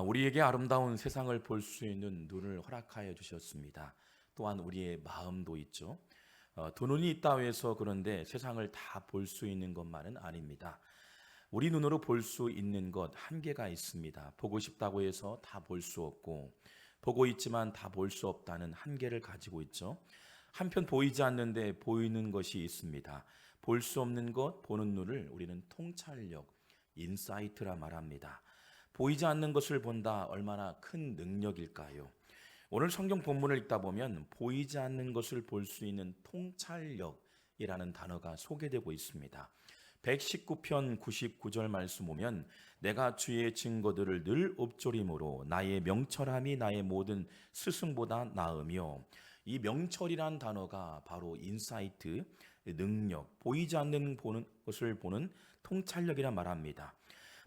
우리에게 아름다운 세상을 볼 수 있는 눈을 허락하여 주셨습니다. 또한 우리의 마음도 있죠. 두 눈이 있다고 해서 그런데 세상을 다 볼 수 있는 것만은 아닙니다. 우리 눈으로 볼 수 있는 것 한계가 있습니다. 보고 싶다고 해서 다 볼 수 없고, 보고 있지만 다 볼 수 없다는 한계를 가지고 있죠. 한편 보이지 않는데 보이는 것이 있습니다. 볼 수 없는 것, 보는 눈을 우리는 통찰력, 인사이트라 말합니다. 보이지 않는 것을 본다 얼마나 큰 능력일까요? 오늘 성경 본문을 읽다 보면 보이지 않는 것을 볼 수 있는 통찰력이라는 단어가 소개되고 있습니다. 119편 99절 말씀 보면 내가 주의 증거들을 늘 읊조림으로 나의 명철함이 나의 모든 스승보다 나으며, 이 명철이란 단어가 바로 인사이트, 능력, 보이지 않는 것을 보는 통찰력이라 말합니다.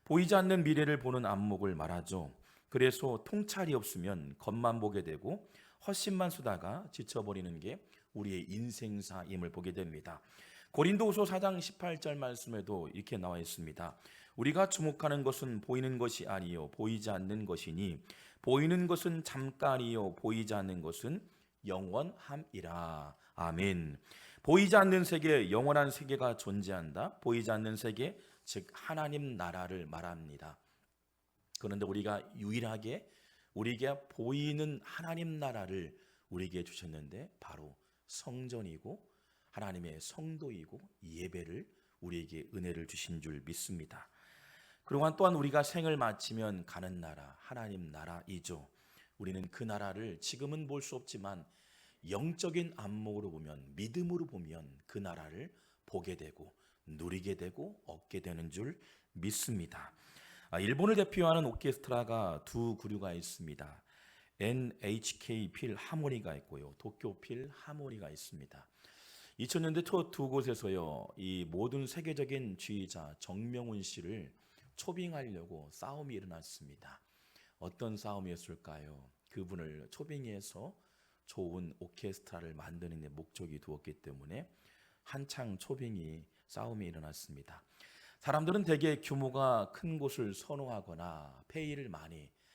보이지 않는 미래를 보는 안목을 말하죠. 그래서 통찰이 없으면 겉만 보게 되고 헛심만 쓰다가 지쳐버리는 게 우리의 인생사임을 보게 됩니다. 고린도후서 4장 18절 말씀에도 이렇게 나와 있습니다. 우리가 주목하는 것은 보이는 것이 아니요 보이지 않는 것이니 보이는 것은 잠깐이요 보이지 않는 것은 영원함이라. 아멘. 보이지 않는 세계, 영원한 세계가 존재한다. 보이지 않는 세계, 즉 하나님 나라를 말합니다. 그런데 우리가 유일하게 우리에게 보이는 하나님 나라를 우리에게 주셨는데 바로 성전이고 하나님의 성도이고 예배를 우리에게 은혜를 주신 줄 믿습니다. 그동안 또한 우리가 생을 마치면 가는 나라 하나님 나라이죠. 우리는 그 나라를 지금은 볼 수 없지만 영적인 안목으로 보면, 믿음으로 보면 그 나라를 보게 되고 누리게 되고 얻게 되는 줄 믿습니다. 일본을 대표하는 오케스트라가 두 부류가 있습니다. NHK 필하모니가 있고요, 도쿄 필하모니가 있습니다. 2000년대 초 두 곳에서요, 이 모든 세계적인 지휘자 정명훈 씨를 초빙하려고 싸움이 일어났습니다. 어떤 싸움이었을까요? 그분을 초빙해서 좋은 오케스트라를 만드는 데 목적이 두었기 때문에 한창 싸움이 일어났습니다. 사람들은 대개 규모가 큰 곳을 선호하거나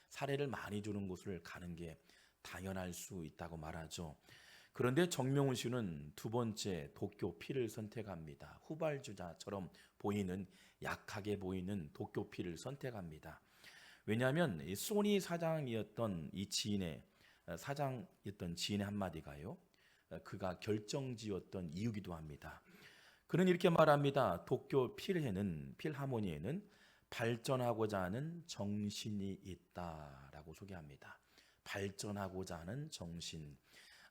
사례를 많이 주는 곳을 가는 게 당연할 수 있다고 말하죠. 그런데 정명훈 씨는 두 번째 도쿄 필을 선택합니다. 후발주자처럼 보이는, 약하게 보이는 도쿄 필을 선택합니다. 왜냐하면 이 소니 사장이었던 지인의 한마디가요, 그가 결정지었던 이유기도 합니다. 그는 이렇게 말합니다. 도쿄 필하모니에는 발전하고자 하는 정신이 있다라고 소개합니다. 발전하고자 하는 정신,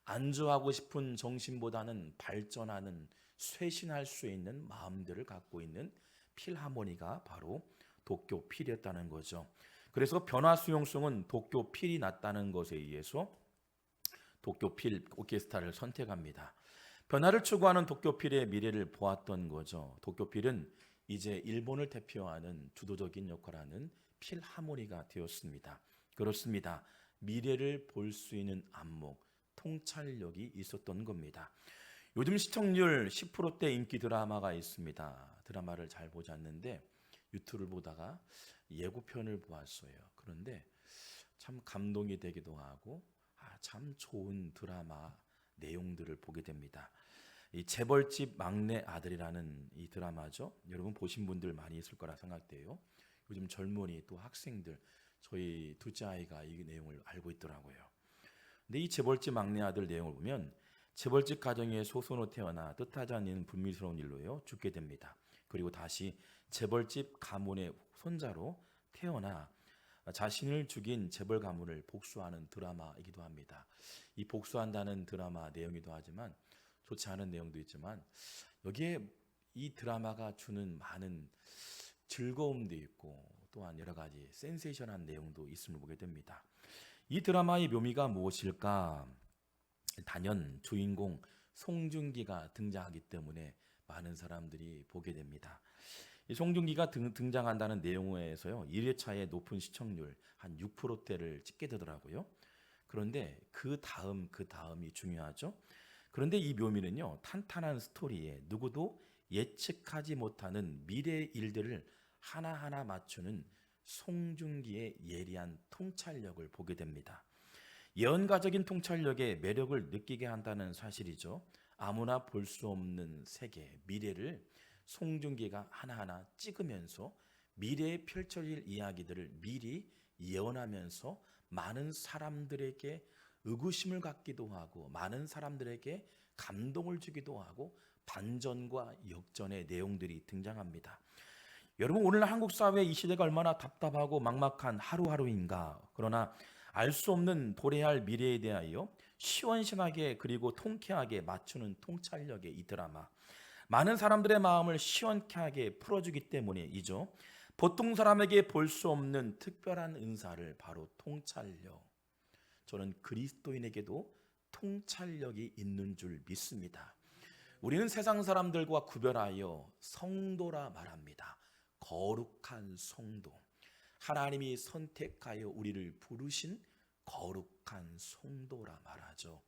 안주하고 싶은 정신보다는 발전하는, 쇄신할 수 있는 마음들을 갖고 있는 필하모니가 바로 도쿄 필이었다는 거죠. 그래서 변화 수용성은 도쿄 필이 낫다는 것에 의해서 도쿄 필 오케스트라를 선택합니다. 변화를 추구하는 도쿄필의 미래를 보았던 거죠. 도쿄필은 이제 일본을 대표하는 주도적인 역할을 하는 필하모니가 되었습니다. 그렇습니다. 미래를 볼 수 있는 안목, 통찰력이 있었던 겁니다. 요즘 시청률 10%대 인기 드라마가 있습니다. 드라마를 잘 보지 않는데 유튜브를 보다가 예고편을 보았어요. 그런데 참 감동이 되기도 하고 참 좋은 드라마 내용들을 보게 됩니다. 이 재벌집 막내 아들이라는 이 드라마죠. 여러분 보신 분들 많이 있을 거라 생각돼요. 요즘 젊은이 또 학생들, 저희 둘째 아이가 이 내용을 알고 있더라고요. 근데 이 재벌집 막내 아들 내용을 보면 재벌집 가정에 소수로 태어나 뜻하지 않는 불미스러운 일로요 죽게 됩니다. 그리고 다시 재벌집 가문의 손자로 태어나 자신을 죽인 재벌 가문을 복수하는 드라마이기도 합니다. 이 복수한다는 드라마 내용이기도 하지만 좋지 않은 내용도 있지만 여기에 이 드라마가 주는 많은 즐거움도 있고 또한 여러 가지 센세이션한 내용도 있음을 보게 됩니다. 이 드라마의 묘미가 무엇일까? 단연 주인공 송중기가 등장하기 때문에 많은 사람들이 보게 됩니다. 이 송중기가 등장한다는 내용에서요 1회차의 높은 시청률 한 6%대를 찍게 되더라고요. 그런데 그 다음이 중요하죠. 그런데 이 묘미는요, 탄탄한 스토리에 누구도 예측하지 못하는 미래 일들을 하나하나 맞추는 송중기의 예리한 통찰력을 보게 됩니다. 예언가적인 통찰력의 매력을 느끼게 한다는 사실이죠. 아무나 볼 수 없는 세계, 미래를 송중기가 하나하나 찍으면서 미래에 펼쳐질 이야기들을 미리 예언하면서 많은 사람들에게 의구심을 갖기도 하고 많은 사람들에게 감동을 주기도 하고 반전과 역전의 내용들이 등장합니다. 여러분, 오늘 한국 사회 이 시대가 얼마나 답답하고 막막한 하루하루인가. 그러나 알 수 없는 도래할 미래에 대하여 시원시원하게 그리고 통쾌하게 맞추는 통찰력의 이 드라마, 많은 사람들의 마음을 시원케하게 풀어주기 때문이죠. 보통 사람에게 볼 수 없는 특별한 은사를 바로 통찰력, 저는 그리스도인에게도 통찰력이 있는 줄 믿습니다. 우리는 세상 사람들과 구별하여 성도라 말합니다. 거룩한 성도, 하나님이 선택하여 우리를 부르신 거룩한 성도라 말하죠.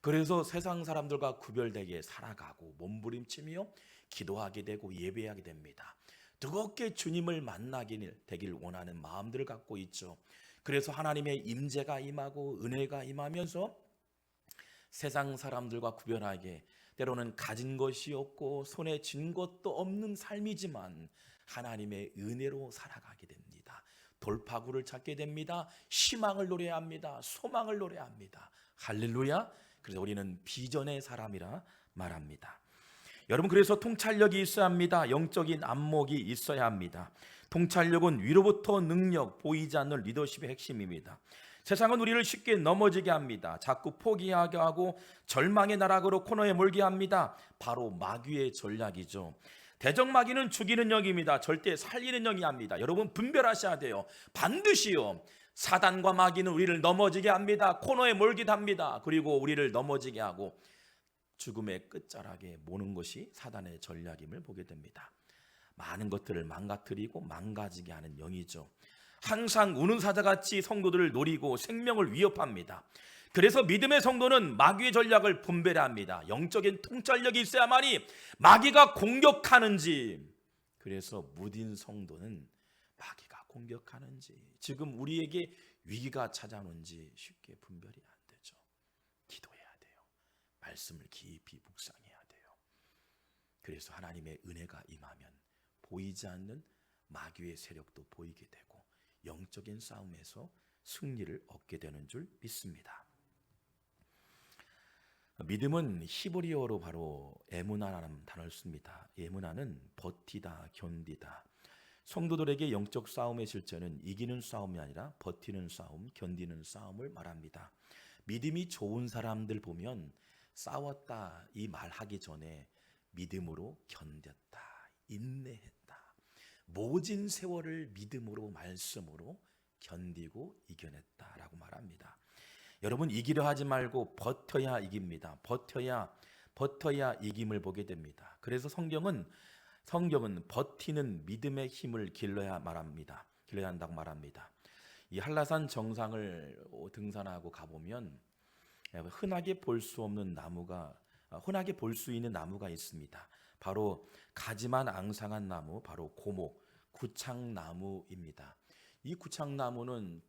그래서 세상 사람들과 구별되게 살아가고 몸부림치며 기도하게 되고 예배하게 됩니다. 뜨겁게 주님을 만나길 되길 원하는 마음들을 갖고 있죠. 그래서 하나님의 임재가 임하고 은혜가 임하면서 세상 사람들과 구별하게 때로는 가진 것이 없고 손에 쥔 것도 없는 삶이지만 하나님의 은혜로 살아가게 됩니다. 돌파구를 찾게 됩니다. 희망을 노래합니다. 소망을 노래합니다. 할렐루야. 그래서 우리는 비전의 사람이라 말합니다. 여러분, 그래서 통찰력이 있어야 합니다. 영적인 안목이 있어야 합니다. 통찰력은 위로부터 능력, 보이지 않는 리더십의 핵심입니다. 세상은 우리를 쉽게 넘어지게 합니다. 자꾸 포기하게 하고 절망의 나락으로 코너에 몰게 합니다. 바로 마귀의 전략이죠. 대적마귀는 죽이는 영입니다. 절대 살리는 영이 아닙니다. 여러분, 분별하셔야 돼요. 반드시요. 사단과 마귀는 우리를 넘어지게 합니다. 코너에 몰게 합니다. 그리고 우리를 넘어지게 하고 죽음의 끝자락에 모는 것이 사단의 전략임을 보게 됩니다. 많은 것들을 망가뜨리고 망가지게 하는 영이죠. 항상 우는 사자같이 성도들을 노리고 생명을 위협합니다. 그래서 믿음의 성도는 마귀의 전략을 분별합니다. 영적인 통찰력이 있어야만이 마귀가 공격하는지, 그래서 무딘 성도는 마귀가 공격하는지, 지금 우리에게 위기가 찾아오는지 쉽게 분별이 안 되죠. 기도해야 돼요. 말씀을 깊이 묵상해야 돼요. 그래서 하나님의 은혜가 임하면 보이지 않는 마귀의 세력도 보이게 되고 영적인 싸움에서 승리를 얻게 되는 줄 믿습니다. 믿음은 히브리어로 바로 에무나라는 단어를 씁니다. 에무나는 버티다, 견디다. 성도들에게 영적 싸움의 실제는 이기는 싸움이 아니라 버티는 싸움, 견디는 싸움을 말합니다. 믿음이 좋은 사람들 보면 싸웠다 이 말하기 전에 믿음으로 견뎠다, 인내했다, 모진 세월을 믿음으로 말씀으로 견디고 이겨냈다라고 말합니다. 여러분, 이기려 하지 말고 버텨야 이깁니다. 버텨야 이김을 보게 됩니다. 그래서 성경은 버티는 믿음의 힘을 길러야 한다고 말합니다. 이 한라산 정상을 등산하고 가보면 흔하게 볼 수 있는 나무가 있습니다. 바로 가지만 앙상한 나무, 바로 고목, 구창나무입니다. 이 구창나무는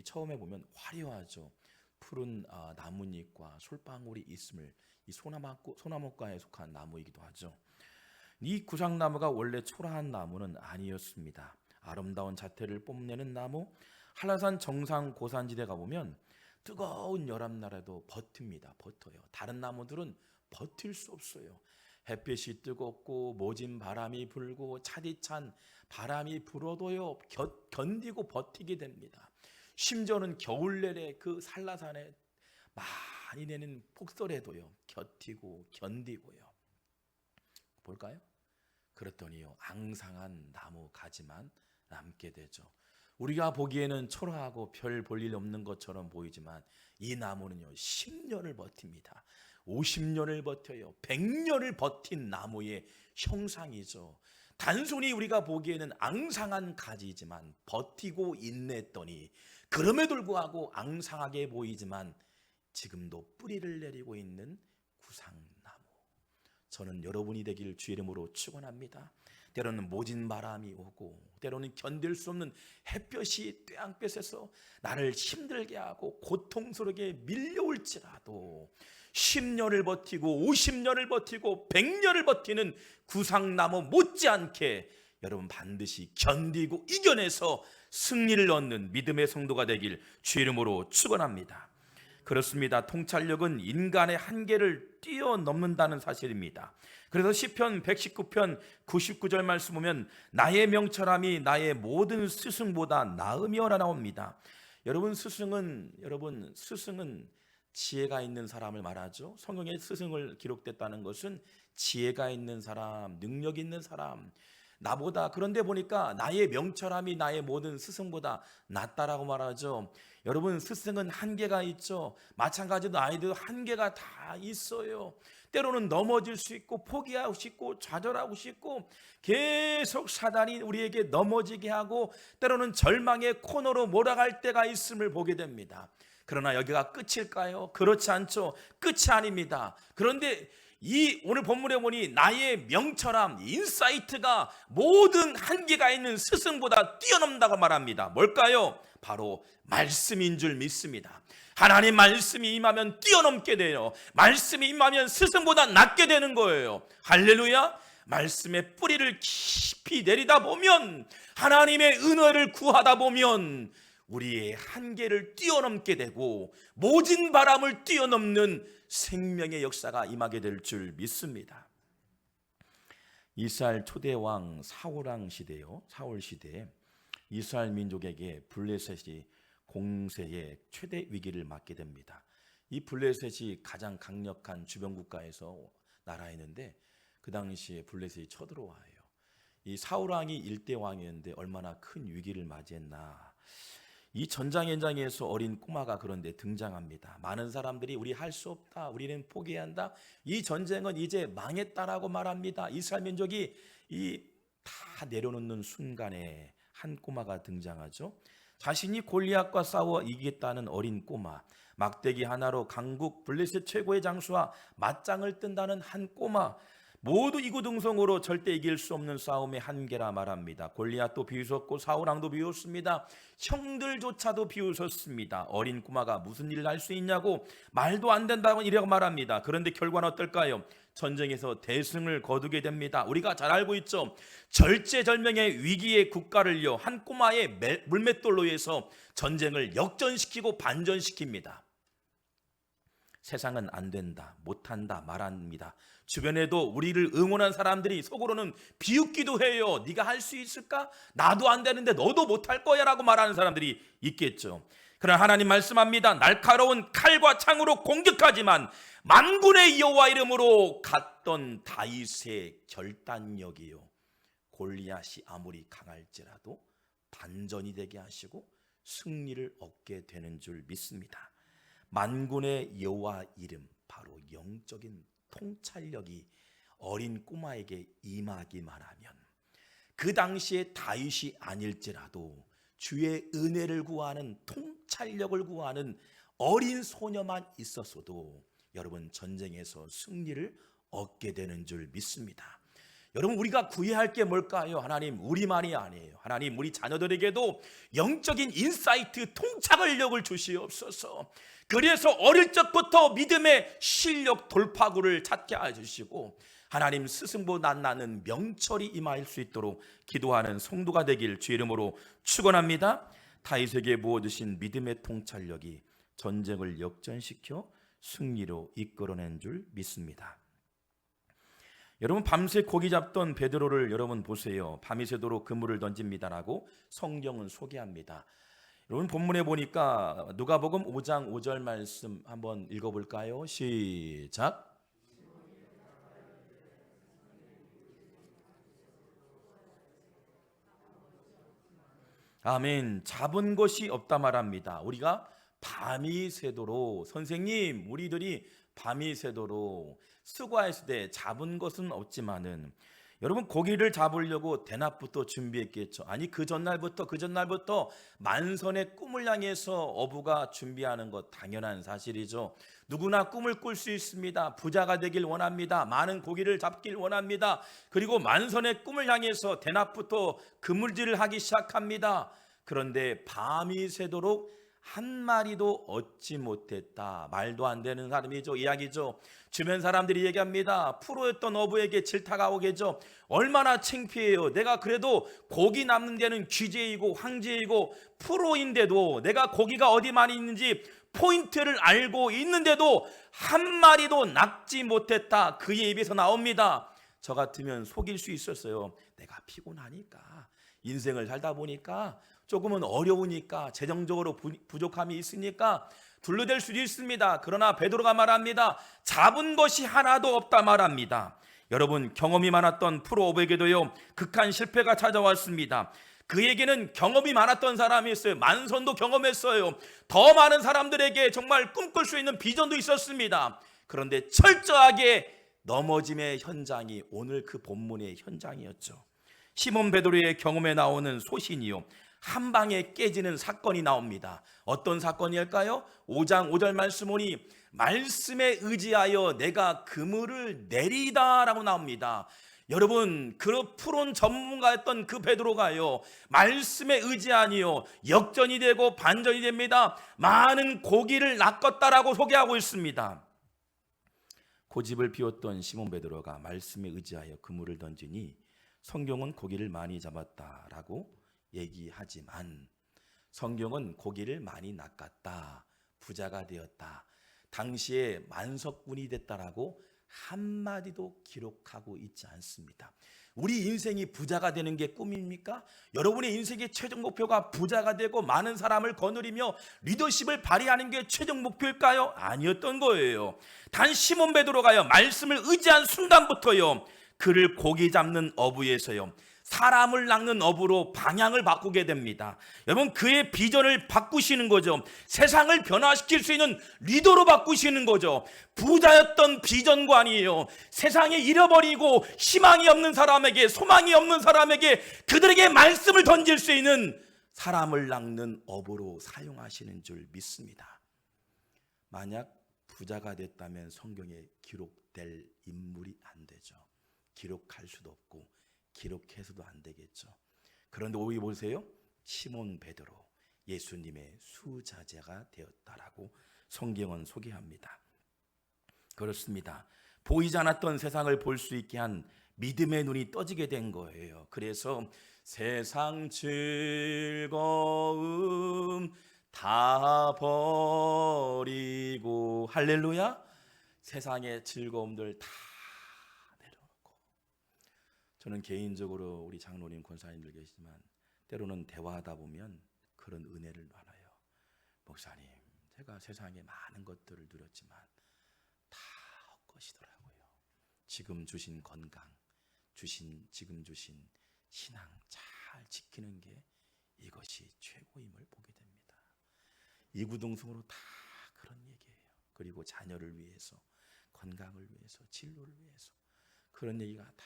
처음에 보면 화려하죠. 푸른 나뭇잎과 솔방울이 있음을, 이 소나무과에 속한 나무이기도 하죠. 이 구창나무가 원래 초라한 나무는 아니었습니다. 아름다운 자태를 뽐내는 나무, 한라산 정상 고산지대 가보면 뜨거운 열합날에도 버팁니다. 버텨요. 다른 나무들은 버틸 수 없어요. 햇빛이 뜨겁고 모진 바람이 불고 차디찬 바람이 불어도요 견디고 버티게 됩니다. 심지어는 겨울 내내 그 한라산에 많이 내는 폭설에도요 버티고 견디고요. 볼까요? 그랬더니요 앙상한 나무 가지만 남게 되죠. 우리가 보기에는 초라하고 별 볼 일 없는 것처럼 보이지만 이 나무는요 10년을 버팁니다. 50년을 버텨요. 100년을 버틴 나무의 형상이죠. 단순히 우리가 보기에는 앙상한 가지지만 버티고 인내했더니 그럼에도 불구하고 앙상하게 보이지만 지금도 뿌리를 내리고 있는 구상나무. 저는 여러분이 되길 주의 이름으로 축원합니다. 때로는 모진 바람이 오고, 때로는 견딜 수 없는 햇볕이 떼양볕에서 나를 힘들게 하고 고통스럽게 밀려올지라도 10년을 버티고 50년을 버티고 100년을 버티는 구상나무 못지않게 여러분 반드시 견디고 이겨내서 승리를 얻는 믿음의 성도가 되길 주의 이름으로 축원합니다. 그렇습니다. 통찰력은 인간의 한계를 뛰어넘는다는 사실입니다. 그래서 시편 119편 99절 말씀 보면 나의 명철함이 나의 모든 스승보다 나으며라 나옵니다. 여러분 스승은 지혜가 있는 사람을 말하죠. 성경에 스승을 기록됐다는 것은 지혜가 있는 사람, 능력 있는 사람, 나보다, 그런데 보니까 나의 명철함이 나의 모든 스승보다 낫다라고 말하죠. 여러분 스승은 한계가 있죠. 마찬가지로 아이들도 한계가 다 있어요. 때로는 넘어질 수 있고 포기하고 싶고 좌절하고 싶고 계속 사단이 우리에게 넘어지게 하고 때로는 절망의 코너로 몰아갈 때가 있음을 보게 됩니다. 그러나 여기가 끝일까요? 그렇지 않죠. 끝이 아닙니다. 그런데 이 오늘 본문에 보니 나의 명철함, 인사이트가 모든 한계가 있는 스승보다 뛰어넘는다고 말합니다. 뭘까요? 바로 말씀인 줄 믿습니다. 하나님 말씀이 임하면 뛰어넘게 돼요. 말씀이 임하면 스승보다 낫게 되는 거예요. 할렐루야. 말씀의 뿌리를 깊이 내리다 보면, 하나님의 은혜를 구하다 보면 우리의 한계를 뛰어넘게 되고 모진 바람을 뛰어넘는 생명의 역사가 임하게 될 줄 믿습니다. 이스라엘 초대왕 사울왕 시대요. 사울 시대에 이스라엘 민족에게 블레셋이 공세의 최대 위기를 맞게 됩니다. 이 블레셋이 가장 강력한 주변 국가에서 나라였는데 그 당시에 블레셋이 쳐들어와요. 이 사울왕이 일대 왕이었는데 얼마나 큰 위기를 맞이했나. 이 전장 현장에서 어린 꼬마가 그런데 등장합니다. 많은 사람들이 우리 할 수 없다, 우리는 포기해야 한다, 이 전쟁은 이제 망했다라고 말합니다. 이스라엘 민족이 다 내려놓는 순간에 한 꼬마가 등장하죠. 자신이 골리앗과 싸워 이기겠다는 어린 꼬마, 막대기 하나로 강국 블레셋 최고의 장수와 맞짱을 뜬다는 한 꼬마, 모두 이구동성으로 절대 이길 수 없는 싸움의 한계라 말합니다. 골리앗도 비웃었고 사울왕도 비웃습니다. 형들조차도 비웃었습니다. 어린 꼬마가 무슨 일을 할 수 있냐고, 말도 안 된다고 이라고 말합니다. 그런데 결과는 어떨까요? 전쟁에서 대승을 거두게 됩니다. 우리가 잘 알고 있죠. 절제절명의 위기의 국가를요, 한 꼬마의 물맷돌로 해서 전쟁을 역전시키고 반전시킵니다. 세상은 안 된다, 못한다 말합니다. 주변에도 우리를 응원한 사람들이 속으로는 비웃기도 해요. 네가 할 수 있을까? 나도 안 되는데 너도 못할 거야 라고 말하는 사람들이 있겠죠. 그러나 하나님 말씀합니다. 날카로운 칼과 창으로 공격하지만 만군의 여호와 이름으로 갔던 다윗의 결단력이요, 골리앗이 아무리 강할지라도 반전이 되게 하시고 승리를 얻게 되는 줄 믿습니다. 만군의 여호와 이름, 바로 영적인 통찰력이 어린 꼬마에게 임하기만 하면, 그 당시에 다윗이 아닐지라도 주의 은혜를 구하는, 통찰력을 구하는 어린 소녀만 있었어도 여러분 전쟁에서 승리를 얻게 되는 줄 믿습니다. 여러분 우리가 구해야 할 게 뭘까요? 하나님, 우리만이 아니에요. 하나님, 우리 자녀들에게도 영적인 인사이트, 통찰력을 주시옵소서. 그래서 어릴 적부터 믿음의 실력 돌파구를 찾게 해주시고 하나님 스승보다 나는 명철이 임할 수 있도록 기도하는 성도가 되길 주의 이름으로 축원합니다. 다윗에게 부어주신 믿음의 통찰력이 전쟁을 역전시켜 승리로 이끌어낸 줄 믿습니다. 여러분 밤새 고기 잡던 베드로를 여러분 보세요. 밤이 새도록 그물을 던집니다라고 성경은 소개합니다. 여러분 본문에 보니까 누가복음 5장 5절 말씀 한번 읽어볼까요? 시작. 아멘. 잡은 것이 없다 말합니다. 우리가 밤이 새도록, 선생님 우리들이 밤이 새도록 수고했을 때 잡은 것은 없지만은 여러분, 고기를 잡으려고 대낮부터 준비했겠죠. 아니, 그 전날부터 만선의 꿈을 향해서 어부가 준비하는 것 당연한 사실이죠. 누구나 꿈을 꿀 수 있습니다. 부자가 되길 원합니다. 많은 고기를 잡길 원합니다. 그리고 만선의 꿈을 향해서 대낮부터 그물질을 하기 시작합니다. 그런데 밤이 새도록 한 마리도 얻지 못했다. 말도 안 되는 사람이죠. 이야기죠. 주변 사람들이 얘기합니다. 프로였던 어부에게 질타가 오겠죠. 얼마나 창피해요. 내가 그래도 고기 남는 데는 귀재이고 황제이고 프로인데도, 내가 고기가 어디 많이 있는지 포인트를 알고 있는데도 한 마리도 낚지 못했다. 그의 입에서 나옵니다. 저 같으면 속일 수 있었어요. 내가 피곤하니까, 인생을 살다 보니까 조금은 어려우니까, 재정적으로 부족함이 있으니까 둘러댈 수도 있습니다. 그러나 베드로가 말합니다. 잡은 것이 하나도 없다 말합니다. 여러분, 경험이 많았던 프로 어부에게도요, 극한 실패가 찾아왔습니다. 그에게는 경험이 많았던 사람이 있어요. 만선도 경험했어요. 더 많은 사람들에게 정말 꿈꿀 수 있는 비전도 있었습니다. 그런데 철저하게 넘어짐의 현장이 오늘 그 본문의 현장이었죠. 시몬 베드로의 경험에 나오는 소신이요, 한 방에 깨지는 사건이 나옵니다. 어떤 사건일까요? 5장 5절 말씀 보니 말씀에 의지하여 내가 그물을 내리다 라고 나옵니다. 여러분, 그 푸른 전문가였던 그 베드로가요, 말씀에 의지하니요 역전이 되고 반전이 됩니다. 많은 고기를 낚았다라고 소개하고 있습니다. 고집을 피웠던 시몬 베드로가 말씀에 의지하여 그물을 던지니 성경은 고기를 많이 잡았다라고 얘기하지만 성경은 고기를 많이 낚았다, 부자가 되었다, 당시에 만석군이 됐다라고 한마디도 기록하고 있지 않습니다. 우리 인생이 부자가 되는 게 꿈입니까? 여러분의 인생의 최종 목표가 부자가 되고 많은 사람을 거느리며 리더십을 발휘하는 게 최종 목표일까요? 아니었던 거예요. 단 시몬 베드로가요, 말씀을 의지한 순간부터요, 그를 고기 잡는 어부에서요 사람을 낚는 어부로 방향을 바꾸게 됩니다. 여러분, 그의 비전을 바꾸시는 거죠. 세상을 변화시킬 수 있는 리더로 바꾸시는 거죠. 부자였던 비전관이에요. 세상에 잃어버리고 희망이 없는 사람에게, 소망이 없는 사람에게 그들에게 말씀을 던질 수 있는 사람을 낚는 어부로 사용하시는 줄 믿습니다. 만약 부자가 됐다면 성경에 기록될 인물이 안 되죠. 기록할 수도 없고 기록해서도 안 되겠죠. 그런데 오히 보세요. 시몬 베드로, 예수님의 수자제가 되었다라고 성경은 소개합니다. 그렇습니다. 보이지 않았던 세상을 볼 수 있게 한 믿음의 눈이 떠지게 된 거예요. 그래서 세상 즐거움 다 버리고, 할렐루야, 세상의 즐거움들 다, 저는 개인적으로 우리 장로님, 권사님들 계시지만 때로는 대화하다 보면 그런 은혜를 받아요. 목사님, 제가 세상에 많은 것들을 누렸지만 다 헛것이더라고요. 지금 주신 건강, 지금 주신 신앙 잘 지키는 게 이것이 최고임을 보게 됩니다. 이구동성으로 다 그런 얘기예요. 그리고 자녀를 위해서, 건강을 위해서, 진로를 위해서 그런 얘기가 다,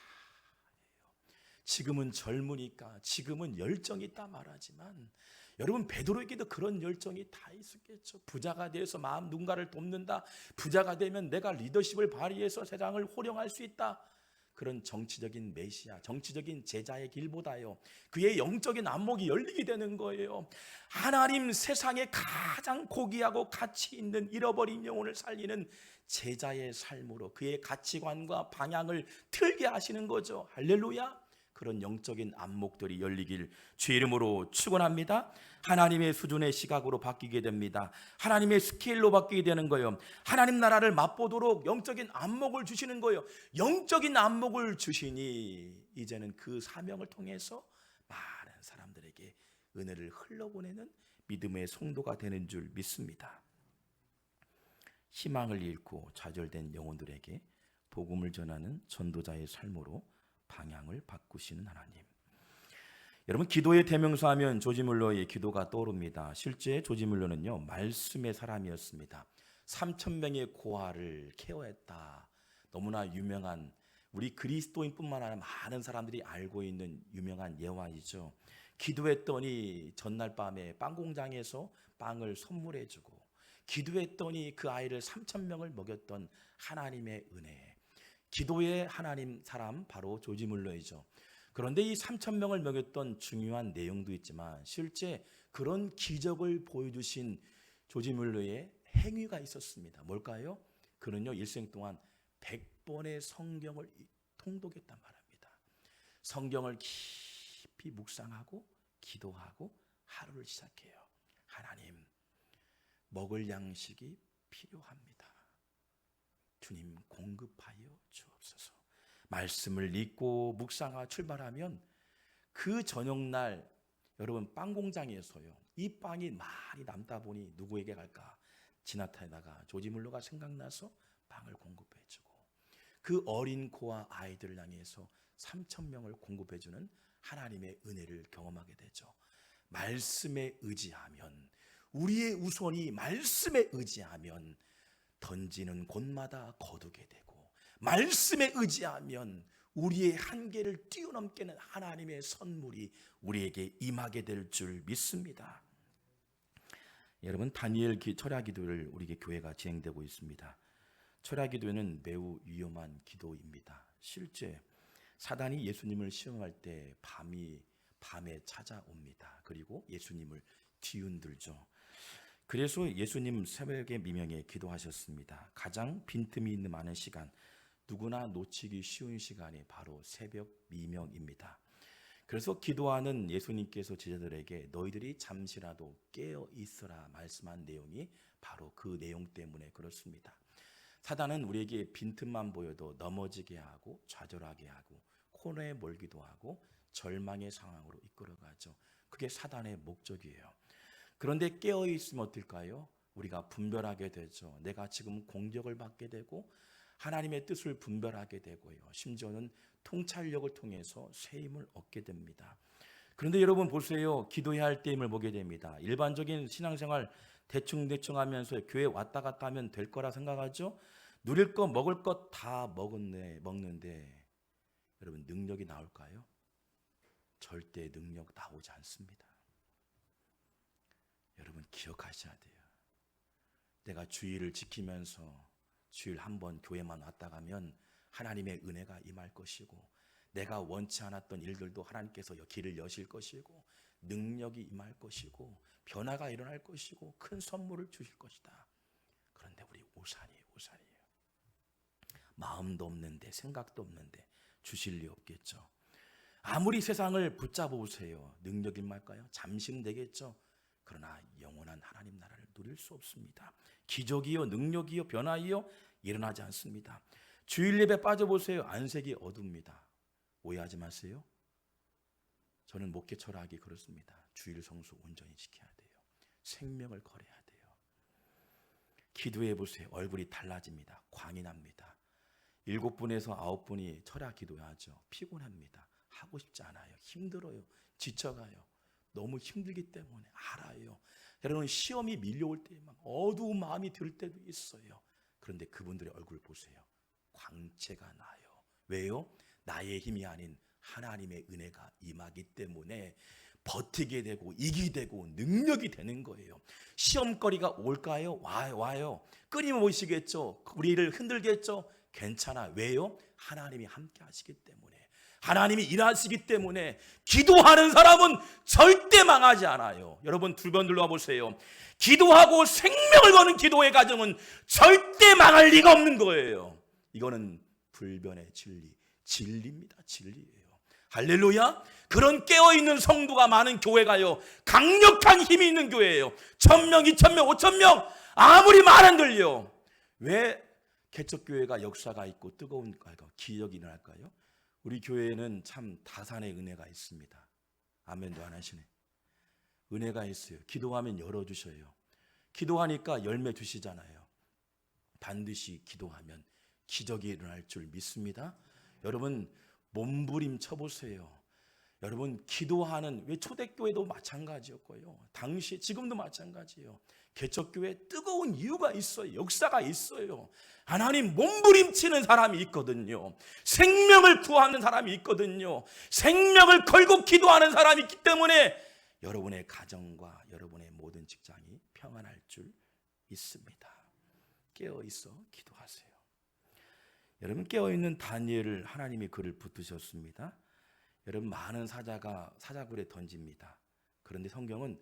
지금은 젊으니까, 지금은 열정이 있다 말하지만 여러분, 베드로에게도 그런 열정이 다 있었겠죠. 부자가 되어서 마음 누군가를 돕는다, 부자가 되면 내가 리더십을 발휘해서 세상을 호령할 수 있다, 그런 정치적인 메시아, 정치적인 제자의 길보다요, 그의 영적인 안목이 열리게 되는 거예요. 하나님, 세상에 가장 고귀하고 가치 있는 잃어버린 영혼을 살리는 제자의 삶으로 그의 가치관과 방향을 틀게 하시는 거죠. 할렐루야. 그런 영적인 안목들이 열리길 주 이름으로 축원합니다. 하나님의 수준의 시각으로 바뀌게 됩니다. 하나님의 스케일로 바뀌게 되는 거예요. 하나님 나라를 맛보도록 영적인 안목을 주시는 거예요. 영적인 안목을 주시니 이제는 그 사명을 통해서 많은 사람들에게 은혜를 흘러보내는 믿음의 성도가 되는 줄 믿습니다. 희망을 잃고 좌절된 영혼들에게 복음을 전하는 전도자의 삶으로 방향을 바꾸시는 하나님. 여러분, 기도의 대명사 하면 조지 뮬러의 기도가 떠오릅니다. 실제 조지 뮬러는요, 말씀의 사람이었습니다. 3,000명의 고아를 케어했다. 너무나 유명한 우리 그리스도인뿐만 아니라 많은 사람들이 알고 있는 유명한 예화이죠. 기도했더니 전날 밤에 빵 공장에서 빵을 선물해주고, 기도했더니 그 아이를 3,000명을 먹였던 하나님의 은혜. 기도의 하나님 사람 바로 조지 물러이죠. 그런데 이 3,000명을 먹였던 중요한 내용도 있지만 실제 그런 기적을 보여주신 조지 물러의 행위가 있었습니다. 뭘까요? 그는요 일생 동안 100번의 성경을 통독했단 말입니다. 성경을 깊이 묵상하고 기도하고 하루를 시작해요. 하나님, 먹을 양식이 필요합니다. 주님 공급하여 주옵소서. 말씀을 읽고 묵상하고 출발하면 그 저녁날 여러분 빵 공장에서요 이 빵이 많이 남다 보니 누구에게 갈까? 지나타다가 조지 물러가 생각나서 빵을 공급해주고, 그 어린 고아 아이들을 향해서 3,000명을 공급해주는 하나님의 은혜를 경험하게 되죠. 말씀에 의지하면, 우리의 우선이 말씀에 의지하면 던지는 곳마다 거두게 되고, 말씀에 의지하면 우리의 한계를 뛰어넘게는 하나님의 선물이 우리에게 임하게 될 줄 믿습니다. 여러분, 다니엘 철야 기도를 우리 교회가 진행되고 있습니다. 철야 기도는 매우 위험한 기도입니다. 실제 사단이 예수님을 시험할 때 밤에 찾아옵니다. 그리고 예수님을 뒤흔들죠. 그래서 예수님 새벽에 미명에 기도하셨습니다. 가장 빈틈이 있는 많은 시간, 누구나 놓치기 쉬운 시간이 바로 새벽 미명입니다. 그래서 기도하는 예수님께서 제자들에게 너희들이 잠시라도 깨어 있으라 말씀한 내용이 바로 그 내용 때문에 그렇습니다. 사단은 우리에게 빈틈만 보여도 넘어지게 하고 좌절하게 하고 코너에 몰기도 하고 절망의 상황으로 이끌어가죠. 그게 사단의 목적이에요. 그런데 깨어 있으면 어떨까요? 우리가 분별하게 되죠. 내가 지금 공격을 받게 되고 하나님의 뜻을 분별하게 되고요. 심지어는 통찰력을 통해서 새 힘을 얻게 됩니다. 그런데 여러분 보세요. 기도해야 할 때임을 보게 됩니다. 일반적인 신앙생활 대충 하면서 교회 왔다 갔다 하면 될 거라 생각하죠. 누릴 거 먹을 것 다 먹는데 여러분 능력이 나올까요? 절대 능력 나오지 않습니다. 여러분 기억하셔야 돼요. 내가 주의를 지키면서 주일 한 번 교회만 왔다 가면 하나님의 은혜가 임할 것이고, 내가 원치 않았던 일들도 하나님께서 길을 여실 것이고, 능력이 임할 것이고, 변화가 일어날 것이고, 큰 선물을 주실 것이다. 그런데 우리 오산이에요. 마음도 없는데 생각도 없는데 주실 리 없겠죠. 아무리 세상을 붙잡아 보세요. 능력이 임할까요? 잠시는 되겠죠. 그러나 영원한 하나님 나라를 누릴 수 없습니다. 기적이요 능력이요 변화이요 일어나지 않습니다. 주일 예배 빠져보세요. 안색이 어둡니다. 오해하지 마세요. 저는 목회 철학이 그렇습니다. 주일 성수 온전히 지켜야 돼요. 생명을 걸어야 돼요. 기도해 보세요. 얼굴이 달라집니다. 광이 납니다. 7분에서 9분이 철학 기도하죠. 피곤합니다. 하고 싶지 않아요. 힘들어요. 지쳐가요. 너무 힘들기 때문에 알아요. 여러분 시험이 밀려올 때 막 어두운 마음이 들 때도 있어요. 그런데 그분들의 얼굴 보세요. 광채가 나요. 왜요? 나의 힘이 아닌 하나님의 은혜가 임하기 때문에 버티게 되고 이기게 되고 능력이 되는 거예요. 시험거리가 올까요? 와요. 끊임없이겠죠. 우리를 흔들겠죠. 괜찮아. 왜요? 하나님이 함께 하시기 때문에, 하나님이 일하시기 때문에 기도하는 사람은 절대 망하지 않아요. 여러분 두번 둘러봐 보세요. 기도하고 생명을 거는 기도의 가정은 절대 망할 리가 없는 거예요. 이거는 불변의 진리입니다. 진리예요. 할렐루야. 그런 깨어있는 성도가 많은 교회가요 강력한 힘이 있는 교회예요. 1,000명, 2,000명, 5,000명 아무리 많은들요. 왜 개척교회가 역사가 있고 뜨거운 기적이 일어날까요? 우리 교회에는 참 다산의 은혜가 있습니다. 아멘도 안 하시네. 은혜가 있어요. 기도하면 열어주셔요. 기도하니까 열매 주시잖아요. 반드시 기도하면 기적이 일어날 줄 믿습니다. 여러분 몸부림 쳐보세요. 여러분, 기도하는, 왜 초대교회도 마찬가지였고요. 당시 지금도 마찬가지예요. 개척교회 뜨거운 이유가 있어요. 역사가 있어요. 하나님 몸부림치는 사람이 있거든요. 생명을 구하는 사람이 있거든요. 생명을 걸고 기도하는 사람이 있기 때문에 여러분의 가정과 여러분의 모든 직장이 평안할 줄 믿습니다. 깨어있어 기도하세요. 여러분, 깨어있는 다니엘을 하나님이 그를 붙드셨습니다. 여러분, 많은 사자가 사자굴에 던집니다. 그런데 성경은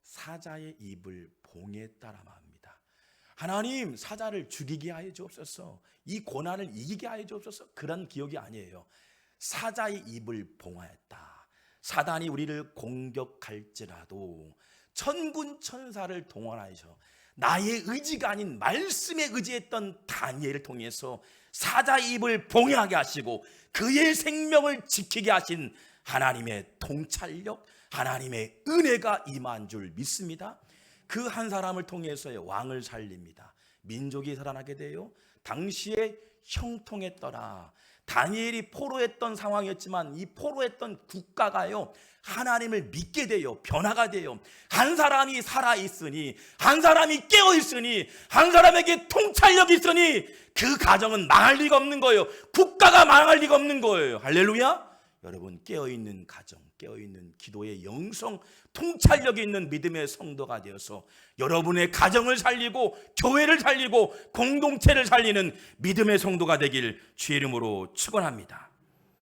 사자의 입을 봉에 따라 합니다. 하나님, 사자를 죽이게 하여 주옵소서, 이 고난을 이기게 하여 주옵소서, 그런 기억이 아니에요. 사자의 입을 봉하였다. 사단이 우리를 공격할지라도 천군 천사를 동원하셔 나의 의지가 아닌 말씀에 의지했던 다니엘을 통해서 사자의 입을 봉하게 하시고 그의 생명을 지키게 하신 하나님의 통찰력, 하나님의 은혜가 임한 줄 믿습니다. 그 한 사람을 통해서의 왕을 살립니다. 민족이 살아나게 돼요. 당시에 형통했더라. 다니엘이 포로했던 상황이었지만 이 포로했던 국가가요, 하나님을 믿게 돼요. 변화가 돼요. 한 사람이 살아있으니, 한 사람이 깨어있으니, 한 사람에게 통찰력이 있으니 그 가정은 망할 리가 없는 거예요. 국가가 망할 리가 없는 거예요. 할렐루야. 여러분, 깨어있는 가정, 깨어있는 기도의 영성, 통찰력이 있는 믿음의 성도가 되어서 여러분의 가정을 살리고 교회를 살리고 공동체를 살리는 믿음의 성도가 되길 주의 이름으로 축원합니다.